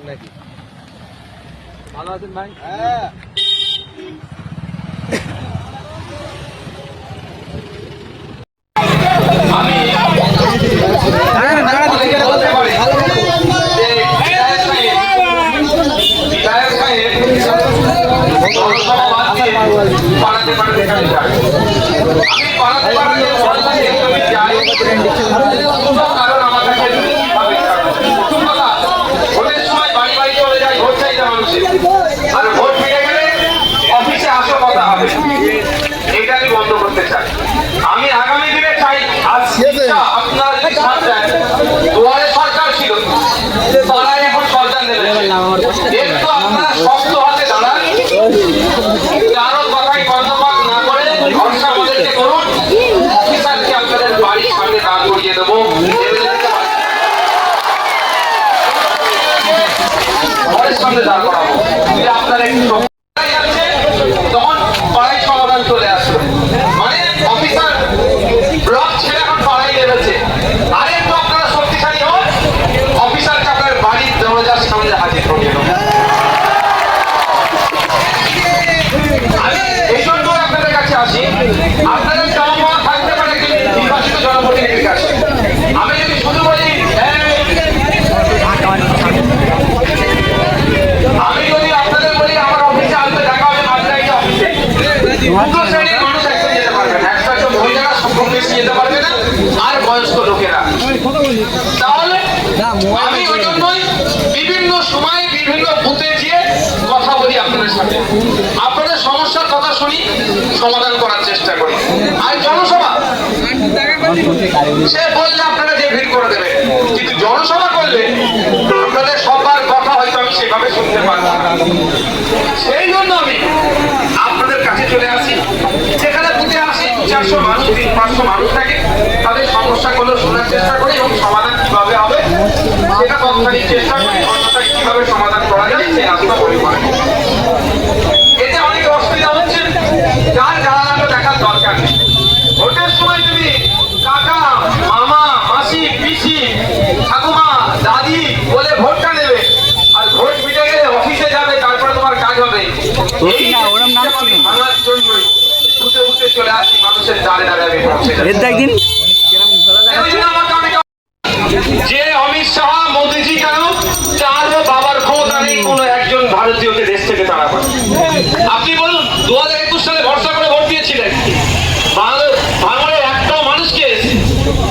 নাকি? ভালো আছেন ভাই? হ্যাঁ। আর ভোট মিটে গেলে অফিসে আসো কথা হবে, এটা আমি বন্ধ করতে চাই। আমি আগামী দিনে চাই আপনারা যদি সাথ দেন, দুয়ারে সরকার ছিল, পাড়ায় এখন সরকার দেবে, একটু আপনারা শক্ত হাতে দাঁড়ান, কারো কথাই কর্ণপাত না করে ভরসা আমাদেরকে করুন। অফিসারকে আপনাদের বাড়ির সামনে দাঁড় করিয়ে দেবো, ঘরের সামনে দাঁড় করাবো। আপনারা একটু তখন পাড়ায় সমাধান চলে আসলো, মানে অফিসার ব্লক ছেড়ে এখন পাড়ায় নেমেছে। আর একটু আপনারা শক্তিশালী হন, অফিসারকে আপনার বাড়ির দরজার সামনে হাজির করিয়ে দেবো। আমি এই জন্য আপনাদের কাছে আসি, আপনাদের চাওয়া পাওয়া থাকতে পারে নির্বাচিত জনপ্রতিনিধির কাছে। আমি যদি শুধু বলি, আমি যদি আপনাদের বলি আমার অফিসে আসতে দেখা হবে মাদ্রাই অফিসে, দুটো শ্রেণীর মানুষ একসাথে যেতে পারবে না, একসাথে মহিলারা সম্পর্ক বেশি যেতে পারবে না, আর বয়স্ক লোকেরা। তাহলে আমি ওই জন্যই বিভিন্ন সময় বিভিন্ন বুথে গিয়ে কথা বলি আপনাদের সাথে, আপনাদের সমস্যার কথা শুনি, সমাধান করার চেষ্টা করি। আর জনসভা সে বললে আপনারা যে ভিড় করে দেবেন, কিন্তু জনসভা করলে আপনাদের সবার কথা হয়তো আমি সেভাবে শুনতে পারবো না। সেই জন্য আমি আপনাদের কাছে চলে আসি, যেখানে বুঝে আসি 400 মানুষ 500 মানুষ থাকে, তাদের সমস্যাগুলো শোনার চেষ্টা করি এবং সমাধান কিভাবে হবে সেটা তৎক্ষণিক চেষ্টা করি, অন্যটা কিভাবে সমাধান করা যায় সেই রাস্তা পরিবার। এতে অনেক অসুবিধা হচ্ছে, যার জ্বালানো দেখার দরকার নেই। ভোটের সময় তুমি কাকা, মামা, মাসি, পিসি, ঠাকুমা, দাদি বলে ভোটটা নেবে, আর ভোট মিটে গেলে অফিসে যাবে, তারপরে তোমার কাজ হবে। ভাঙার জন্যই বুঝে বুঝে চলে আসি, মানুষের দ্বারে দ্বারে আমি পৌঁছে যাই। যে অমিত শাহ, মোদীজি কেন চারও বাবার ক্ষমতা নেই কোনো একজন ভারতীয়কে দেশ থেকে তাড়াবে। আপনি বলুন 2021 সালে ভরসা করে ভোট দিয়েছিলেন, বাংলার একটাও মানুষকে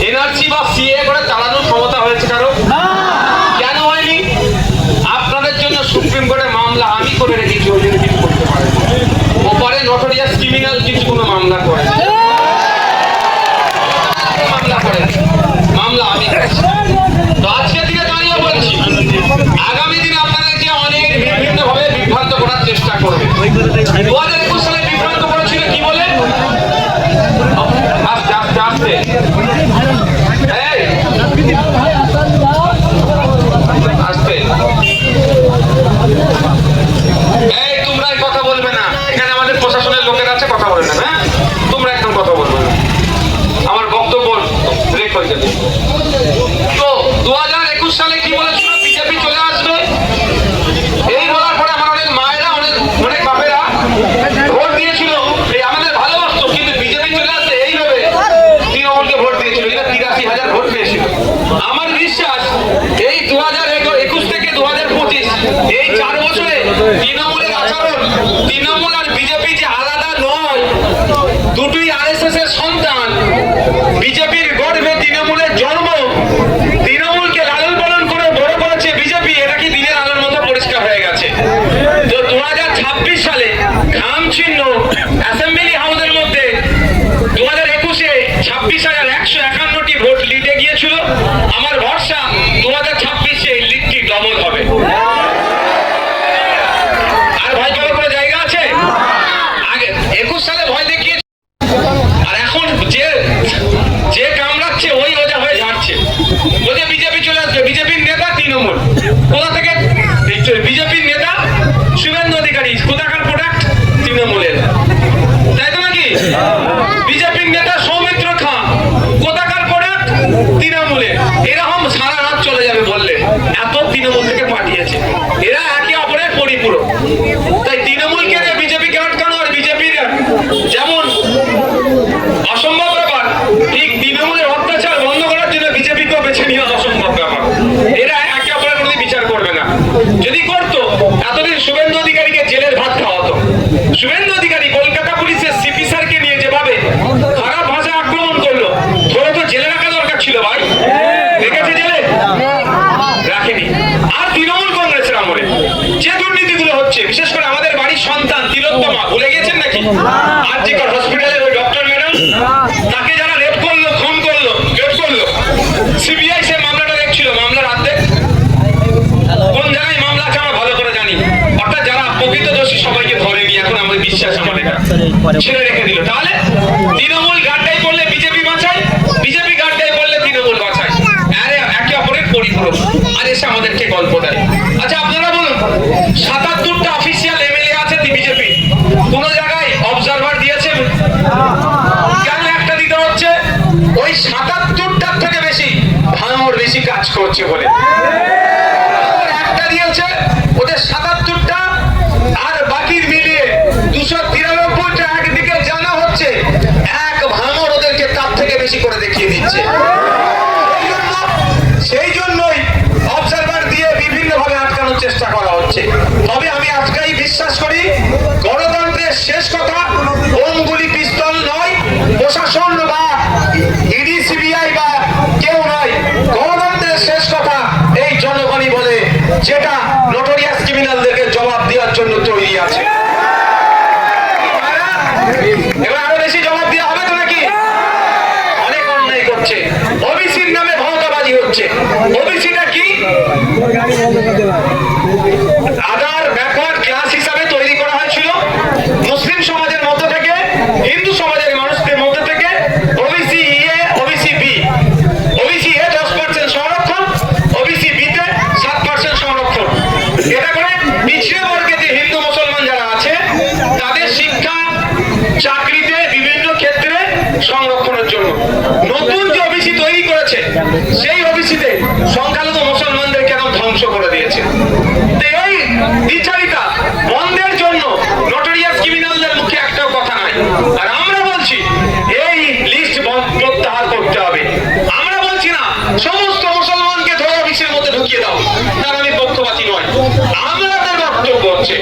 এনআরসি বা সিএ করে চালানোর ক্ষমতা হয়েছে কারো? কেন হয়নি? আপনাদের জন্য সুপ্রিম কোর্টে মামলা আমি করে রেখেছি, ওই জন্য কিছু করতে পারে। ওপারে নটোরিয়াস ক্রিমিনাল কিছু কোনো মামলা করে মামলা আমি করেছি। তো আজকের দিনে দাঁড়িয়ে বলছি, আগামী দিনে আপনাদেরকে অনেক বিভিন্ন ভাবে বিভ্রান্ত করার চেষ্টা করবে। 2021 সালে বিভ্রান্ত করেছিল কি বলে? আস্তে আস্তে আস্তে আস্তে এই তোমরা কথা বলবে না, এখানে আমাদের প্রশাসনের লোকের আছে, কথা বলবে না। হ্যাঁ, তোমরা একদম কথা বলবে না, আমার বক্তব্য ব্রেক হয়ে যাবে। তো 2021 সালে কি বলেছিল? বিজেপি চলে আসবে, এই বলার পরে আমার অনেক মায়েরা, অনেক বাপেরা ভোট দিয়েছিল, এই আমাদের ভালোবাসতো, কিন্তু বিজেপি চলে আসবে এইভাবে তৃণমূলকে ভোট দিয়েছিল, এটা 83,000 ভোট পেয়েছিল। আমার বিশ্বাস এই 2021 থেকে 2025 এই 4 বছরে তৃণমূলের আচরণ, তৃণমূল আর বিজেপি যে আলাদা নয়, দুটোই আরএসএস এর সন্তান। বিজেপির গর্ভে তৃণমূলের জন্ম, তৃণমূলকে লালন পালন করে বড় করেছে বিজেপি, এটা কি দিনের আলোর মতো পরিষ্কার হয়ে গেছে। তো 2026 সালে ঘাম চিহ্ন অ্যাসেম্বলি হাউসের মধ্যে 2021-এ 26,151টি ভোট লিডে গিয়েছিল। আমার ভরসা 2026-এ লিডটি ডবল হবে। আর ভয় পাওয়ার কোনো জায়গা আছে? আগে 21 সালে ভয় দেখিয়ে, আর এখন যে কামড়াচ্ছে ওই ওজা হয়ে যাচ্ছে। বলছে বিজেপি চলে আসবে, বিজেপির নেতা তৃণমূল, কোথা থেকে? বিজেপির নেতা শুভেন্দু অধিকারী, কোথাকার প্রোডাক্ট? তৃণমূলের, তাই তো নাকি? বিজেপির নেতা সৌমিত্র খাঁ, কোথাকার প্রোডাক্ট? তৃণমূলের। এরকম সারা রাত চলে যাবে বললে, এত তৃণমূল থেকে পাঠিয়েছে। তিলোত্তমা ভুলে গেছেন নাকি? আরজিকর হসপিটালের ওই ডক্টর ম্যাডাম, তাকে যারা রেপ করলো, খুন করলো, রেপ করলো, সিবিআই সে মামলাটা দেখছিল। মামলার হাতে কোন জায়গায় মামলা আছে আমরা ভালো করে জানি। অর্থাৎ যারা প্রকৃত দোষী সবাইকে ধরেনি, এখন আমাদের বিশ্বাস আমার এটা ছেড়ে রেখে দিল। তাহলে তৃণমূল গাড্ডাই করলে বিজেপি বাঁচায়, বিজেপি গাড্ডাই করলে তৃণমূল বাঁচায়, আরে একে অপরের পরিপূরক। আর এসে আমাদেরকে গল্প দেয়। আচ্ছা আপনারা বলুন, ৭৭টা অফিসিয়াল এমএলএ আছে বিজেপি, কোন জায়গায় অবজারভার দিয়েছে? কেন একটা দিতে হচ্ছে? ওই ৭৭টার থেকে বেশি ভাঙর বেশি কাজ করছে বলে একটা দিয়েছে। ওদের ৭৭টা আর বাকির মিলিয়ে ২৯৩টা একদিকে জানা হচ্ছে, এক ভাঙর ওদেরকে তার থেকে বেশি করে দেখিয়ে দিচ্ছে। সেই জন্যই অবজারভার দিয়ে বিভিন্ন ভাবে আটকানোর চেষ্টা করা হচ্ছে। তবে আমি আজকেই বিশ্বাস করি, গণতন্ত্রের শেষ কথা বোম গুলি পিস্তল নয়, প্রশাসন বা ইডি সিবিআই বা কেউ নয়। গণতন্ত্রের শেষ কথা এই জনগণই বলে, যেটা নোটোরিয়াস ক্রিমিনালদেরকে জবাব দেওয়ার জন্য তৈরি আছে। এবার আরো বেশি জবাব দেওয়া হবে তো নাকি? অনেক অন্যায় করছে, ওবিসির নামে ভাওতাবাজি হচ্ছে। ওবিসিটা কি? আদার ব্যাকওয়ার্ড ক্লাস হিসাবে তৈরি করা হয়েছিল মুসলিম সমাজের মধ্য থেকে, হিন্দু সমাজের মানুষদের মধ্য থেকে। OBC A, OBC B. OBC A 10% সংরক্ষণ, ওবিসি বি তে 7% সংরক্ষণ। এটা করে পিছিয়ে বর্গে যে হিন্দু মুসলমান যারা আছে তাদের শিক্ষা, চাকরিতে, বিভিন্ন ক্ষেত্রে সংরক্ষণের জন্য নতুন যে ওবিসি তৈরি করেছে, সেই ওবিসিতে সংখ্যালঘু মুসলমানদের কেন ধ্বংস করে দিয়েছে। তো এই বিচারিতা বন্ধের জন্য নোটোরিয়াস ক্রিমিনালদের মুখে একটাও কথা নাই। আর আমরা বলছি এই লিস্ট প্রত্যাহার করতে হবে। আমরা বলছি না সমস্ত মুসলমানকে ধরে ওবিসির মধ্যে ঢুকিয়ে দাও, তার আমি পক্ষপাতী নয়। আমাদের বক্তব্য হচ্ছে,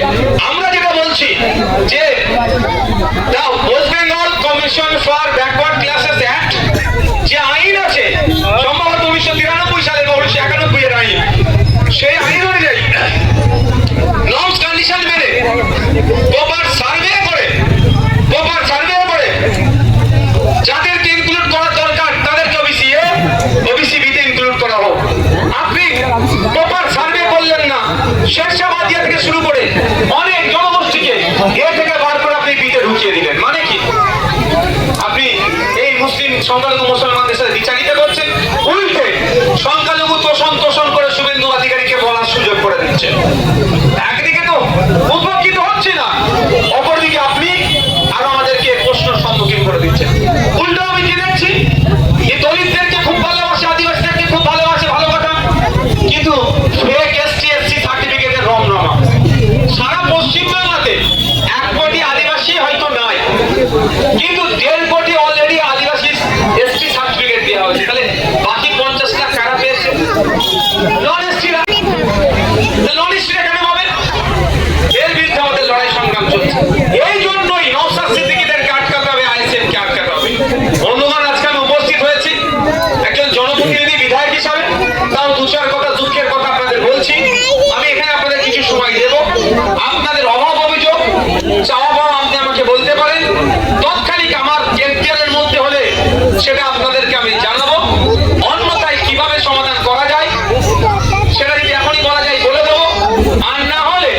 আমরা যেটা বলছি যে West Bengal commission for backward classes act যে আইন আছে, সম্ভবত 1993 সালে বা 1991 এর আইন, সেই আইন অনুযায়ী নর্মস কন্ডিশন মেনে প্রপার সার্ভে করে যাদেরকে ইনক্লুড করা দরকার তাদেরকে ওবিসি এ, ওবিসি বি তে ইনক্লুড করা হোক। আপনি প্রপার সার্ভে করলেন না, শেরশাবাদিয়া থেকে শুরু করে অনেক জনগোষ্ঠীকে এ থেকে বার করে আপনি বি তে ঢুকিয়ে দিলেন। মানে কি? আপনি এই মুসলিম সংখ্যালঘু মুসলমানদের সাথে বিচারিতা করছেন, উল্টে সংখ্যালঘু তোষণ করে শুভেন্দু অধিকারীকে বলার সুযোগ করে দিচ্ছেন। একদিকে তো উপকৃত হচ্ছে না, অপরদিকে আপনি আরো আমাদেরকে প্রশ্নের সম্মুখীন করে দিচ্ছেন। উল্টো আমি কি দেখছি, এই দলিতদেরকে খুব ভালোবাসে, আদিবাসীদেরকে খুব ভালোবাসে, ভালো কথা, কিন্তু ফেক এসটি এসসি সার্টিফিকেটের রমরমা। সারা পশ্চিমবাংলাতে 1 কোটি আদিবাসী হয়তো নাই, কিন্তু 1.5 কোটি অলরেডি আদিবাসী এসটি সার্টিফিকেট দেওয়া হয়েছে। তাহলে বাকি 50 লাখ কারা পেয়েছে? নন এসটিরা। নন এসটিরা কেন পাবে? এর বিরুদ্ধে আমাদের লড়াই সংগ্রাম চলছে। এই জন্যই নওশাদ সিদ্দিকীদেরকে আটকাতে হবে, আইএসএফ কে আটকাতে হবে। বন্ধুগণ, আজকে আমি উপস্থিত হয়েছি একজন জনপ্রতিনিধি, বিধায়ক হিসাবে। তাও 2-4 কথা, দুঃখের কথা আপনাদের বলছি। আমি এখানে আপনাদের কিছু সময় দেব। আপনাদের অভাব অভিযোগ, চাওয়া পাওয়া আপনি আমাকে বলতে পারেন। তৎক্ষণিক আমার এখতিয়ারের মধ্যে হলে সেটা আপনাদেরকে আমি জানাবো। অন্যথায় কিভাবে সমাধান করা যায় সেটা যদি এখনই বলা যায় বলে দেবো। আর না হলে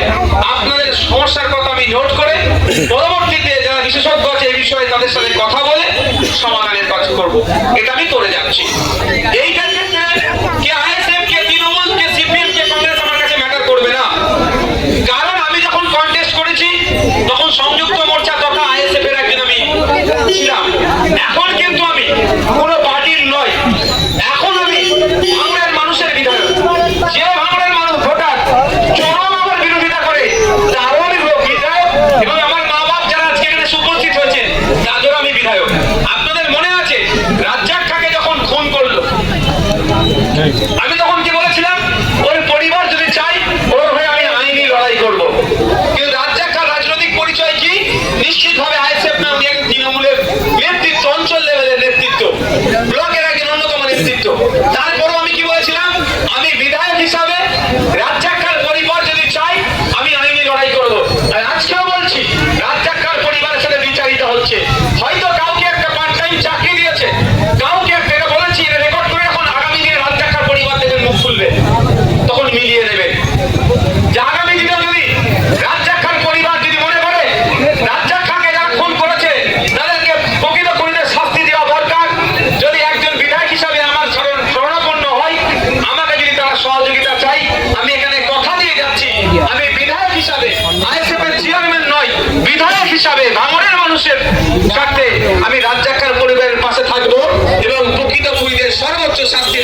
আপনাদের সমস্যার কথা আমি নোট করে পরবর্তীতে যারা বিশেষজ্ঞ আছে এই বিষয়ে তাদের সাথে কথা বলে সমাধানের কাজ করব। এটা আমি করে যাচ্ছি। এই ক্ষেত্রে কে আইএসএফ, কে তৃণমূল, কে সিপিএম, কে কংগ্রেস আমার কাছে ম্যাটার করবে না। কারণ আমি যখন কন্টেস্ট করেছি তখন সংযুক্ত মোর্চা তথা আইএসএফ এর একজন আমি ছিলাম। এখন কিন্তু আমি কোনো পার্টির নয়, এখন আমি ভাঙড়ের মানুষের বিধায়ক। যে ভাঙড়ের মানুষ ভোটার চরম আমার বিরোধিতা করে তারও আমি বিধায়ক, এবং আমার মা বাপ যারা আজকে এখানে উপস্থিত হয়েছে তাদেরও আমি বিধায়ক। আপনাদের মনে আছে রাজ্জাক খাকে যখন খুন করলো, আমি তখন কি বলেছিলাম? ওর পরিবার যদি চাই ওর হয়ে আমি আইনি লড়াই করবো। কিন্তু রাজ্জাক খার রাজনৈতিক পরিচয় কি? নিশ্চিতভাবে আইএসএফ না, উনি একজন তৃণমূলের নেতৃত্ব, অঞ্চল লেভেলের নেতৃত্ব, ব্লকের একজন অন্যতম নেতৃত্ব। তারপরও আমি কি বলেছিলাম? আমি বিধায়ক হিসাবে রাজ্জাক খার পরিবার যদি চাই আমি আইনি লড়াই করবো। আর আজকেও বলছি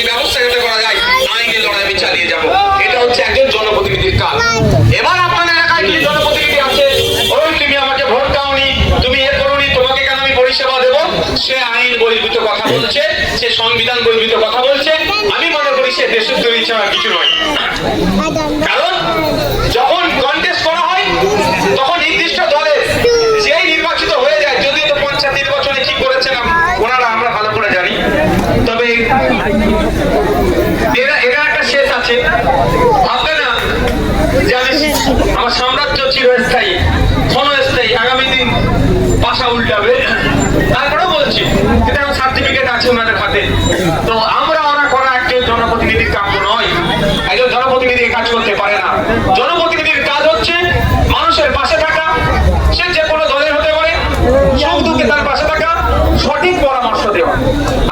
ব্যবস্থা যাতে করা যায় আইনের লড়াই আমি চালিয়ে যাব। এটা হচ্ছে একজন জনপ্রতিনিধির কাজ। এবার আপনাদের এলাকায় কি জনপ্রতিনিধি আছে, ওই তুমি আমাকে ভোট দাওনি, তুমি এ করোনি, তোমাকে কেন আমি পরিষেবা দেব, সে আইন বহির্ভূত কথা বলছে, সে সংবিধান বহির্ভূত কথা বলছে। আমি মনে করি সে দেশদ্রোহী ছাড়া কিছু নয়। কারণ যখন কন্টেস্ট করা হয় তখন নির্দিষ্ট দলে যেই নির্বাচিত হয়ে যায়, যদিও তো পঞ্চায়েত নির্বাচনে কি করেছেন ওনারা আমরা ভালো করে জানি, তবে এরা একটা শেষ আছে। ভাববে না জানিস আমার সাম্রাজ্য চিরস্থায়ী ক্ষণস্থায়ী, আগামী দিন পাশা উল্টাবে। তারপরেও বলছি এটা সার্টিফিকেট আছে ওনাদের হাতে। তো আমরা ওরা করা একজন জনপ্রতিনিধির কাম্য নয়। একজন জনপ্রতিনিধি কাজ করতে পারে না। জনপ্রতিনিধির কাজ হচ্ছে মানুষের পাশে থাকা, সে যে কোনো দলের হতে পারে, সুখ দুঃখে তার পাশে থাকা, সঠিক পরামর্শ দেওয়া।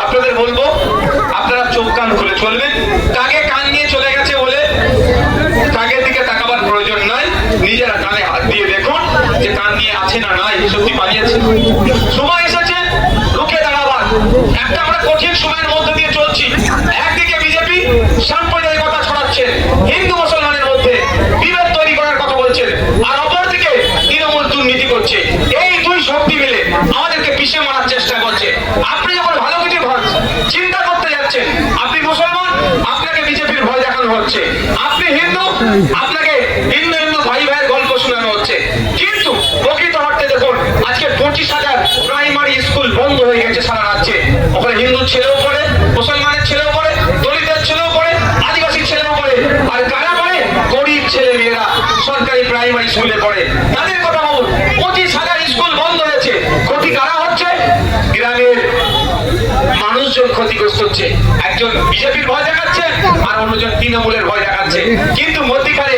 আপনাদের বলবো আপনারা চোখ কান খুলে চলবেন। তাকে কান নিয়ে চলে গেছে বলে তাকে দিকে তাকাবার প্রয়োজন নাই। নিজেরা কানে হাত দিয়ে দেখুন যে কান নিয়ে আছে না নাই, সত্যি পালিয়েছে। সময় এসেছে রুখে দাঁড়াবার। একটা আমরা কঠিন সময়ের মধ্যে দিয়ে চলছি। একদিকে বিজেপি সাম্প্রদায়িকতা ছড়াচ্ছে, হিন্দু মুসলমানের মধ্যে বিভেদ তৈরি করার কথা বলছেন, আর অপরদিকে তৃণমূল দুর্নীতি করছে। এই দুই শক্তি মিলে আমাদেরকে পিছিয়ে মারার চেষ্টা করছে। আপনি যখন ভালো কিছু চিন্তা করতে যাচ্ছেন, আপনি মুসলমান, আপনাকে বিজেপির ভয় দেখানো হচ্ছে। আপনি হিন্দু, আপনাকে হিন্দু হিন্দু ভাই ভাইয়ের গল্প শোনানো হচ্ছে। কিন্তু প্রকৃত অর্থে দেখুন আজকে 25,000 প্রাইমারি স্কুল বন্ধ হয়ে গেছে সারা রাজ্যে। ওখানে হিন্দু ছেলেও পড়ে, মুসলমানের ছেলেও পড়ে, দলিতের ছেলেও পড়ে, আদিবাসী ছেলেও পড়ে, আর কারা পড়ে? গরিব ছেলে মেয়েরা সরকারি প্রাইমারি স্কুলে পড়ে। তাদের কথা বলুন, 25,000 স্কুল বন্ধ হয়েছে। ক্ষতি কারা হচ্ছে? গ্রামের মানুষজন ক্ষতিগ্রস্ত হচ্ছে। একজন বিজেপির ভয় দেখাচ্ছে আর অন্যজন তৃণমূলের ভয় দেখাচ্ছে। কিন্তু মধ্যিখানে